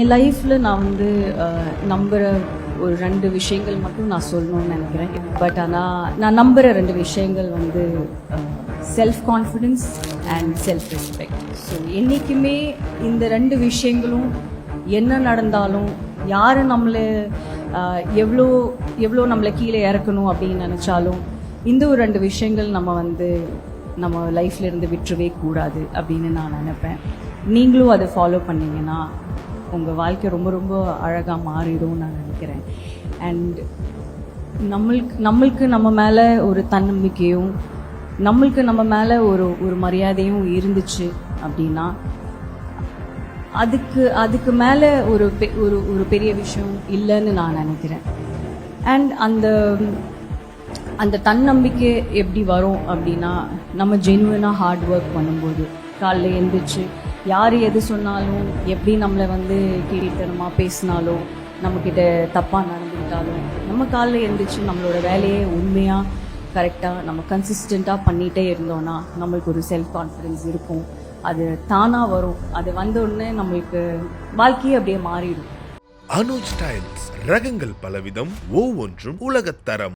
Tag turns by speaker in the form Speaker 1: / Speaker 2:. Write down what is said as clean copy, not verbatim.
Speaker 1: என் லைஃப்பில் நான் வந்து நம்புகிற ஒரு 2 விஷயங்கள் மட்டும் நான் சொல்லணும்னு நினைக்கிறேன். பட் ஆனால் நான் நம்புகிற 2 விஷயங்கள் வந்து self confidence and self respect. So என்றைக்குமே இந்த 2 விஷயங்களும் என்ன நடந்தாலும், யார் நம்மளை எவ்வளோ எவ்வளோ நம்மளை கீழே இறக்கணும் அப்படின்னு நினச்சாலும், இந்த ஒரு 2 விஷயங்கள் நம்ம லைஃப்ல இருந்து விட்டுறவே கூடாது அப்படின்னு நான் நினைப்பேன். நீங்களும் அதை ஃபாலோ பண்ணிங்கன்னா உங்கள் வாழ்க்கை ரொம்ப ரொம்ப அழகாக மாறிடும் நான் நினைக்கிறேன். அண்ட் நம்மளுக்கு நம்ம மேலே ஒரு தன்னம்பிக்கையும், நம்மளுக்கு நம்ம மேலே ஒரு மரியாதையும் இருந்துச்சு அப்படின்னா அதுக்கு மேலே ஒரு பெரிய விஷயம் இல்லைன்னு நான் நினைக்கிறேன். அண்ட் அந்த தன்னம்பிக்கை எப்படி வரும் அப்படின்னா, நம்ம ஜெனுவனாக ஹார்ட் ஒர்க் பண்ணும்போது, காலைல எழுந்திரிச்சு யார் எது சொன்னாலும், எப்படி நம்மளை கீழ்த்தனமாக பேசினாலோ, நம்மக்கிட்ட தப்பாக நடந்துக்கிட்டாலும், நம்ம காலைல எழுந்திரிச்சு நம்மளோட வேலையை உண்மையாக கரெக்டாக நம்ம கன்சிஸ்டண்ட்டாக பண்ணிகிட்டே இருந்தோன்னா நம்மளுக்கு ஒரு செல்ஃப் கான்ஃபிடென்ஸ் இருக்கும். அது தானாக வரும். அது வந்த உடனே நம்மளுக்கு வாழ்க்கையே அப்படியே மாறிடும்.
Speaker 2: அனுஜ் ஸ்டைல்ஸ், ரகங்கள் பலவிதம், ஒவ்வொன்றும் உலகத்தரம்.